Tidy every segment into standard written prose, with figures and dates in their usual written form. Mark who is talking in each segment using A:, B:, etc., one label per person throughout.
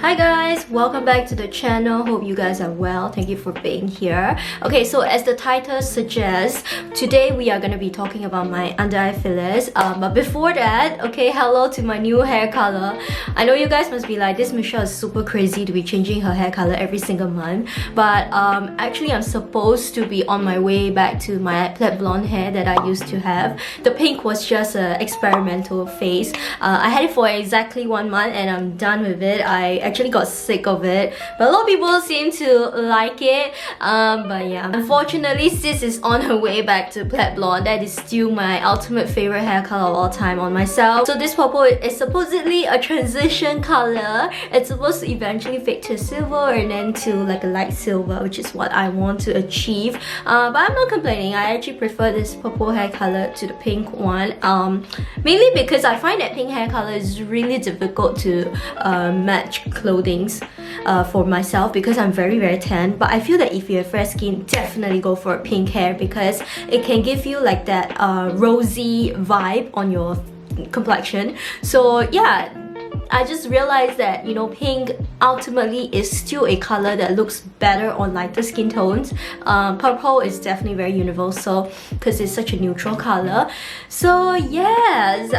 A: Hi guys, welcome back to the channel. Hope you guys are well. Thank you for being here. Okay, so as the title suggests, today we are going to be talking about my under eye fillers. But before that, okay, hello to my new hair color. I know you guys must be like, this Michelle is super crazy to be changing her hair color every single month. But actually I'm supposed to be on my way back to my plaid blonde hair that I used to have. The pink was just an experimental phase. I had it for exactly 1 month and I'm done with it. I actually got sick of it, but a lot of people seem to like it. But yeah, unfortunately sis is on her way back to plaid blonde. That is still my ultimate favorite hair color of all time on myself. So this purple is supposedly a transition color. It's supposed to eventually fade to silver and then to like a light silver, which is what I want to achieve. But I'm not complaining. I actually prefer this purple hair color to the pink one, mainly because I find that pink hair color is really difficult to match clothings for myself because I'm very tan. But I feel that if you have fair skin, definitely go for pink hair because it can give you like that rosy vibe on your complexion. So yeah, I just realized that, you know, pink ultimately is still a color that looks better on lighter skin tones. Purple is definitely very universal because it's such a neutral color. So yes,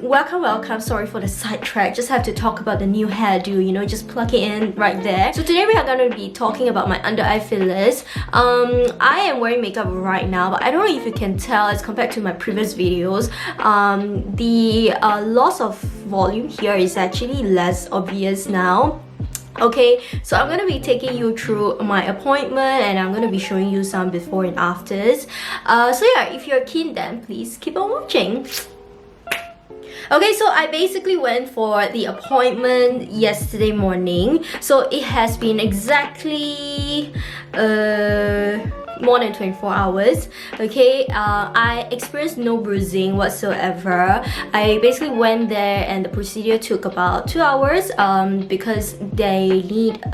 A: welcome. Sorry for the sidetrack. Just have to talk about the new hairdo, you know, just plug it in right there. So today we are going to be talking about my under eye fillers. I am wearing makeup right now, but I don't know if you can tell as compared to my previous videos, the loss of volume here is actually less obvious now. Okay, so I'm gonna be taking you through my appointment and I'm gonna be showing you some before and afters. So yeah, if you're keen, then please keep on watching. Okay, so I basically went for the appointment yesterday morning. So it has been exactly more than 24 hours. Okay, I experienced no bruising whatsoever. I basically went there and the procedure took about 2 hours because they need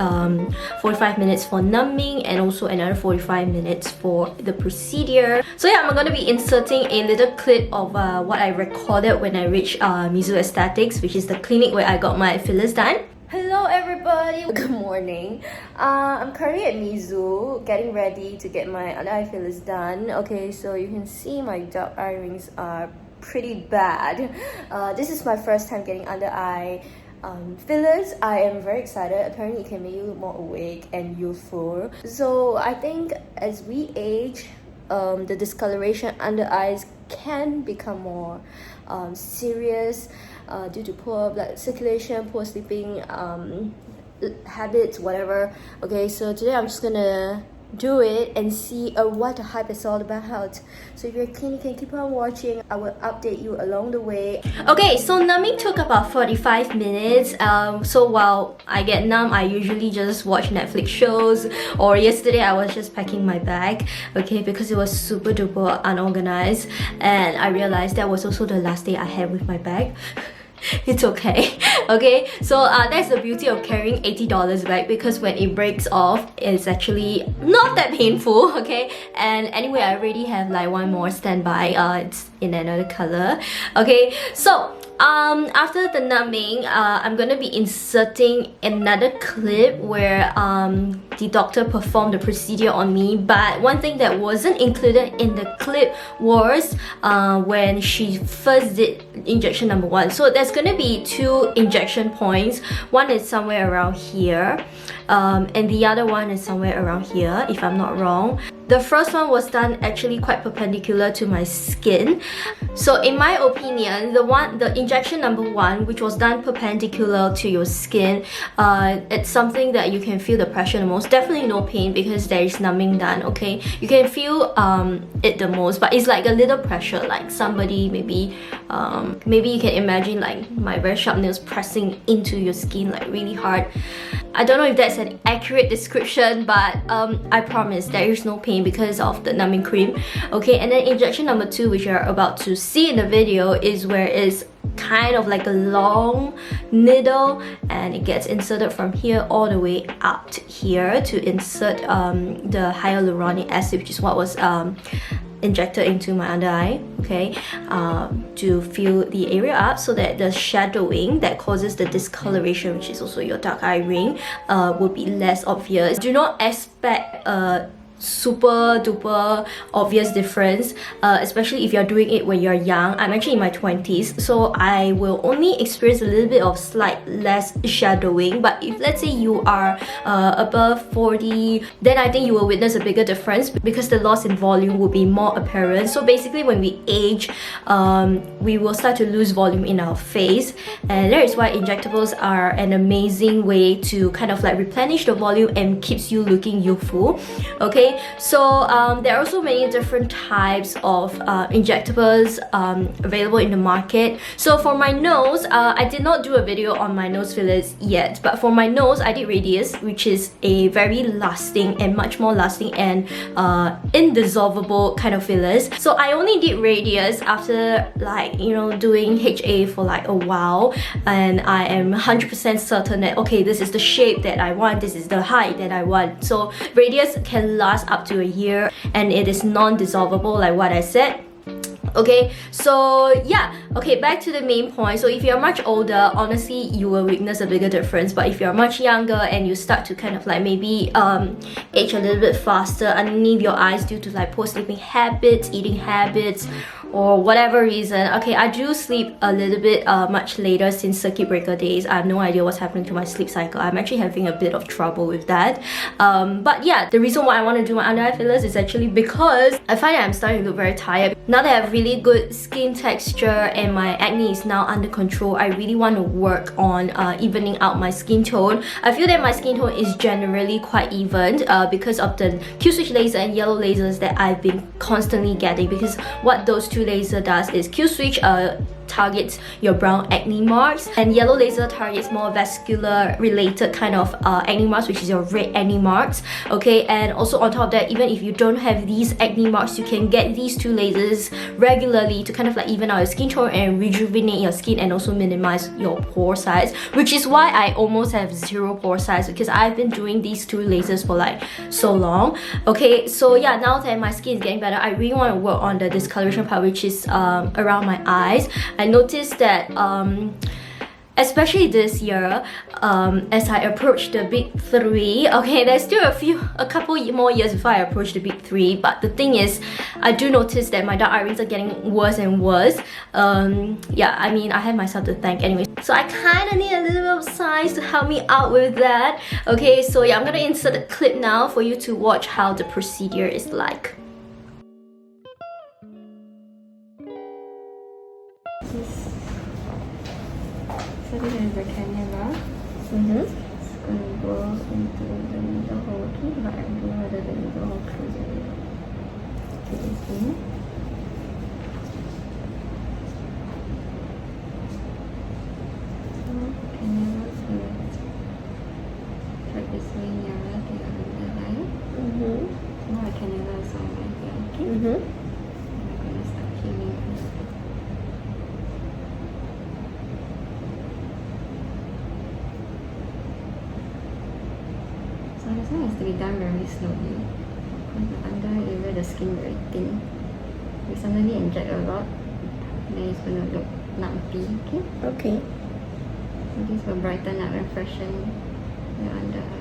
A: 45 minutes for numbing and also another 45 minutes for the procedure. So yeah, I'm gonna be inserting a little clip of what I recorded when I reached Mizu Aesthetics, which is the clinic where I got my fillers done. Hello everybody, good morning. I'm currently at Mizu getting ready to get my under eye fillers done. Okay, so you can see my dark eye rings are pretty bad. This is my first time getting under eye fillers. I am very excited. Apparently it can make you look more awake and youthful. So I think as we age, the discoloration under eyes can become more serious due to poor blood circulation, poor sleeping habits, whatever. Okay, so today I'm just gonna do it and see what the hype is all about. So if you're keen, you can keep on watching. I will update you along the way. Okay, so numbing took about 45 minutes. So while I get numb, I usually just watch Netflix shows, or yesterday I was just packing my bag, okay, because it was super duper unorganized and I realized that was also the last day I had with my bag. It's okay. Okay, so that's the beauty of carrying $80 bag, because when it breaks off it's actually not that painful. Okay, and anyway, I already have like one more standby. It's in another color. Okay, so after the numbing, I'm gonna be inserting another clip where the doctor performed the procedure on me. But one thing that wasn't included in the clip was when she first did injection number 1. So there's gonna be 2 injection points. One is somewhere around here, and the other one is somewhere around here, if I'm not wrong. The first one was done actually quite perpendicular to my skin. So in my opinion, the injection number 1, which was done perpendicular to your skin, it's something that you can feel the pressure the most. Definitely no pain because there is numbing done. Okay, you can feel it the most, but it's like a little pressure, like somebody maybe you can imagine like my very sharp nails pressing into your skin like really hard. I don't know if that's an accurate description, but I promise there is no pain because of the numbing cream. Okay, and then injection number 2, which you're about to see in the video, is where it's kind of like a long needle and it gets inserted from here all the way out here to insert the hyaluronic acid, which is what was injected into my under eye, okay, to fill the area up so that the shadowing that causes the discoloration, which is also your dark eye ring, will be less obvious. Do not expect super duper obvious difference, especially if you're doing it when you're young. I'm actually in my 20s, so I will only experience a little bit of slight less shadowing. But if let's say you are above 40, then I think you will witness a bigger difference because the loss in volume will be more apparent. So basically when we age, we will start to lose volume in our face, and that is why injectables are an amazing way to kind of like replenish the volume and keeps you looking youthful, okay. So there are also many different types of injectables available in the market. So for my nose, I did not do a video on my nose fillers yet, but for my nose I did Radius, which is a very lasting and much more lasting and indissolvable kind of fillers. So I only did Radius after, like, you know, doing HA for like a while, and I am 100% certain that okay, this is the shape that I want, this is the height that I want. So Radius can last up to a year and it is non-dissolvable, like what I said. Okay, so yeah, okay, back to the main point. So if you're much older, honestly, you will witness a bigger difference. But if you're much younger and you start to kind of like maybe age a little bit faster underneath your eyes due to like poor sleeping habits, eating habits, or whatever reason, okay, I do sleep a little bit much later since circuit breaker days. I have no idea what's happening to my sleep cycle. I'm actually having a bit of trouble with that. But yeah, the reason why I want to do my under eye fillers is actually because I find that I'm starting to look very tired. Now that I have really good skin texture and my acne is now under control, I really want to work on evening out my skin tone. I feel that my skin tone is generally quite even because of the Q-switch laser and yellow lasers that I've been constantly getting, because what those two laser does is Q-switch targets your brown acne marks, and yellow laser targets more vascular related kind of acne marks, which is your red acne marks, okay. And also on top of that, even if you don't have these acne marks, you can get these two lasers regularly to kind of like even out your skin tone and rejuvenate your skin and also minimize your pore size, which is why I almost have 0 pore size, because I've been doing these two lasers for like so long, okay. So yeah, now that my skin is getting better, I really want to work on the discoloration part, which is around my eyes. I noticed that especially this year, as I approach the big 3, okay, there's still a couple more years before I approach the big 3, but the thing is, I do notice that my dark eye rings are getting worse and worse. Yeah, I mean, I have myself to thank anyway, so I kind of need a little bit of science to help me out with that, okay. So yeah, I'm gonna insert a clip now for you to watch how the procedure is like.
B: So this is the cannula. It's going to go into the needle hole too, but I don't know whether the needle hole closes it. Okay, this thing. So cannula is going to track this way nearer to your undereye. So now the cannula is on my hair, okay? And I'm going to start healing this. So this one has to be done very slowly, because the under area, the skin very thin. If you suddenly inject a lot, then it's going to look lumpy, okay?
A: Okay.
B: So this will brighten up and freshen your under eyes.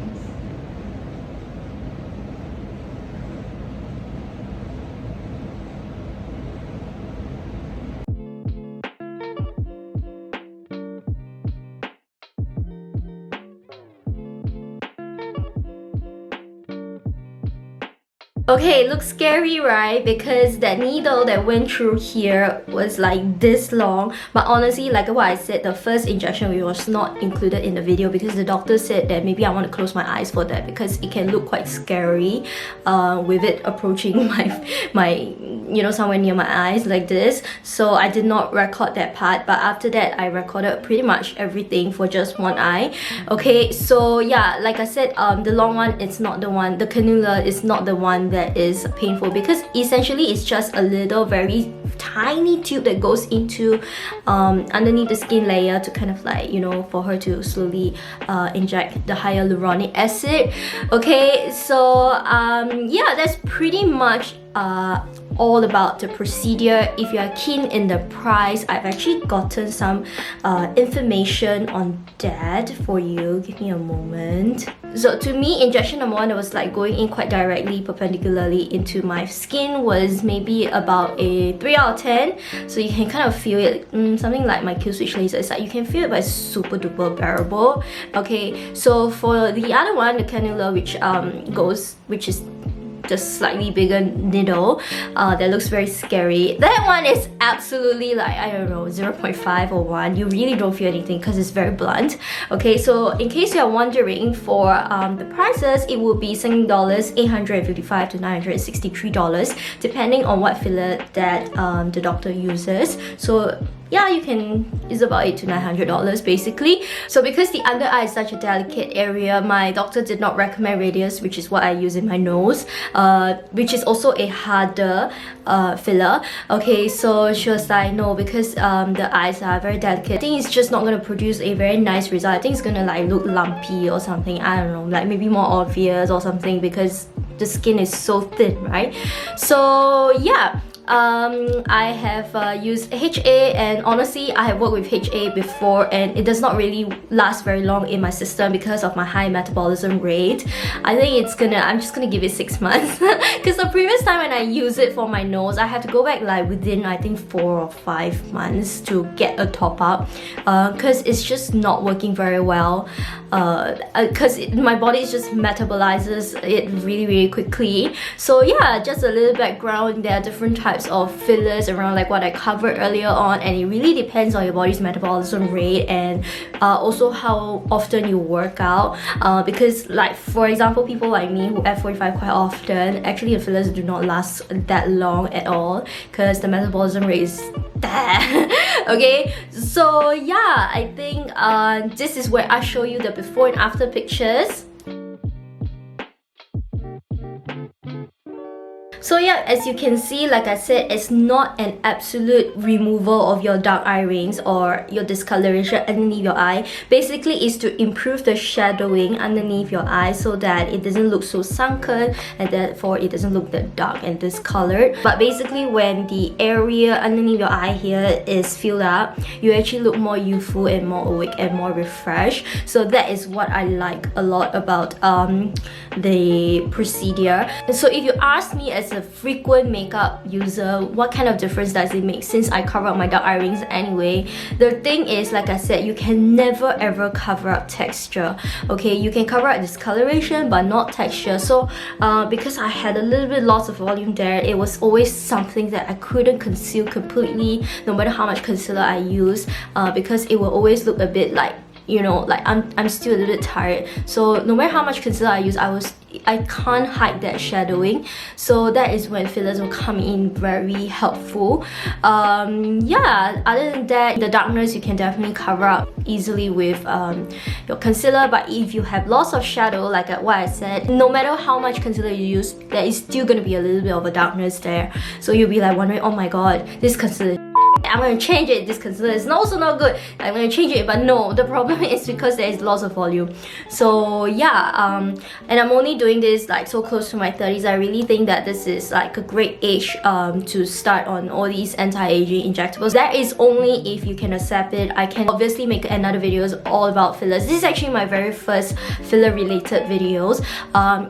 A: Okay, it looks scary, right? Because that needle that went through here was like this long. But honestly, like what I said, the first injection was not included in the video because the doctor said that maybe I want to close my eyes for that because it can look quite scary with it approaching my you know, somewhere near my eyes like this. So I did not record that part, but after that I recorded pretty much everything for just one eye. Okay, so yeah, like I said, the long one, it's not the one, the cannula is not the one that is painful, because essentially it's just a little very tiny tube that goes into underneath the skin layer to kind of like, you know, for her to slowly inject the hyaluronic acid. Okay, so yeah, that's pretty much all about the procedure. If you are keen in the price, I've actually gotten some information on that for you. Give me a moment. So to me, injection number 1 that was like going in quite directly perpendicularly into my skin was maybe about a 3 out of 10. So you can kind of feel it, something like my kill switch laser. It's like you can feel it, but it's super duper bearable. Okay, so for the other one, the cannula, which is just slightly bigger needle, that looks very scary. That one is absolutely like, I don't know, 0.5 or 1. You really don't feel anything because it's very blunt. Okay, so in case you're wondering, for the prices, it will be Sing dollars $855 to $963 depending on what filler that the doctor uses. So yeah, it's about $800 to $900 basically. So because the under eye is such a delicate area, my doctor did not recommend radius, which is what I use in my nose, which is also a harder filler. Okay, so she was like, no, because the eyes are very delicate, I think it's just not going to produce a very nice result. I think it's going to like look lumpy or something, I don't know, like maybe more obvious or something because the skin is so thin, right? So yeah, I have used HA, and honestly I have worked with HA before and it does not really last very long in my system because of my high metabolism rate. I think I'm just gonna give it 6 months because the previous time when I used it for my nose, I had to go back like within I think 4 or 5 months to get a top up because it's just not working very well, because my body just metabolizes it really quickly. So yeah, just a little background. There are different types of fillers around, like what I covered earlier on, and it really depends on your body's metabolism rate and also how often you work out, because like for example, people like me who F45 quite often, actually the fillers do not last that long at all because the metabolism rate is that. Okay, so yeah, I think this is where I show you the before and after pictures. So yeah, as you can see, like I said, it's not an absolute removal of your dark eye rings or your discoloration underneath your eye. Basically, it's to improve the shadowing underneath your eye so that it doesn't look so sunken and therefore it doesn't look that dark and discolored. But basically, when the area underneath your eye here is filled up, you actually look more youthful and more awake and more refreshed. So that is what I like a lot about the procedure. And so if you ask me as a frequent makeup user, what kind of difference does it make since I cover up my dark eye rings anyway? The thing is, like I said, you can never ever cover up texture. Okay, you can cover up discoloration but not texture. So because I had a little bit loss of volume there, it was always something that I couldn't conceal completely no matter how much concealer I use, because it will always look a bit like, you know, like I'm still a little bit tired. So no matter how much concealer I use, I can't hide that shadowing. So that is when fillers will come in very helpful. Yeah, other than that, the darkness you can definitely cover up easily with your concealer. But if you have lots of shadow, like what I said, no matter how much concealer you use, there is still going to be a little bit of a darkness there. So you'll be like wondering, oh my god, this concealer, I'm going to change it, this concealer is also not good, I'm going to change it. But no, the problem is because there is lots of volume. So yeah, and I'm only doing this like so close to my 30s. I really think that this is like a great age to start on all these anti-aging injectables. That is only if you can accept it. I can obviously make another videos all about fillers. This is actually my very first filler related videos.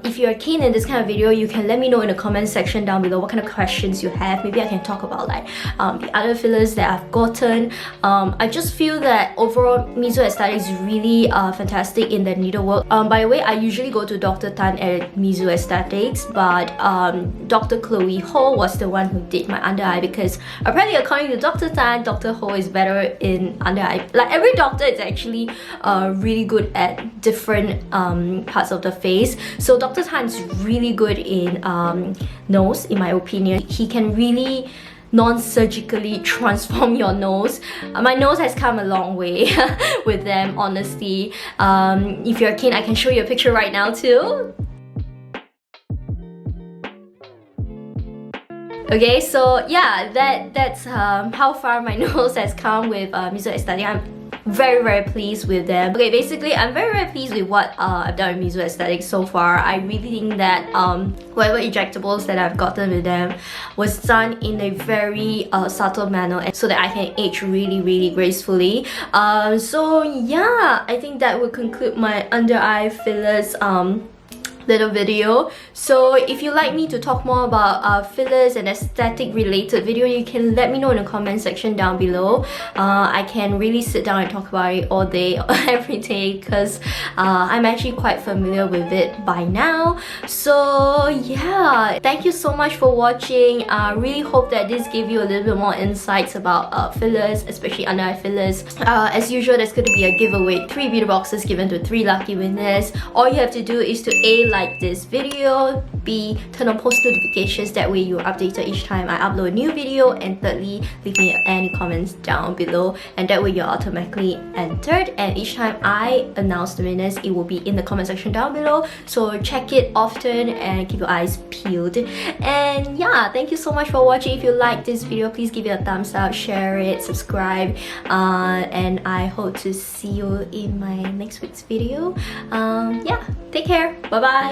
A: If you're keen in this kind of video, you can let me know in the comment section down below what kind of questions you have. Maybe I can talk about like the other fillers that I've gotten. I just feel that overall Miso Aesthetics is really fantastic in the needlework. By the way, I usually go to Dr. Tan at Miso Aesthetics, but Dr. Chloe Ho was the one who did my under eye, because apparently according to Dr. Tan, Dr. Ho is better in under eye. Like every doctor is actually really good at different parts of the face. So Dr. Tan is really good in nose, in my opinion. He can really non-surgically transform your nose. My nose has come a long way with them, honestly. If you're keen, I can show you a picture right now too. Okay, so yeah, that's how far my nose has come with Miso Aesthetics. very pleased with them. Okay, basically I'm very pleased with what I've done with Mizu Aesthetics so far. I really think that whatever injectables that I've gotten with them was done in a very subtle manner, and so that I can age really gracefully. So yeah, I think that will conclude my under eye fillers little video. So if you like me to talk more about fillers and aesthetic related video, you can let me know in the comment section down below. I can really sit down and talk about it all day every day, because I'm actually quite familiar with it by now. So yeah, thank you so much for watching. I really hope that this gave you a little bit more insights about fillers, especially under eye fillers. As usual, there's going to be a giveaway, 3 beauty boxes given to 3 lucky winners. All you have to do is to like this video, B, turn on post notifications, that way you're updated each time I upload a new video, and thirdly, leave me any comments down below, and that way you're automatically entered, and each time I announce the winners, it will be in the comment section down below. So check it often and keep your eyes peeled. And yeah, thank you so much for watching. If you like this video, please give it a thumbs up, share it, subscribe, and I hope to see you in my next week's video. Yeah, take care, bye bye.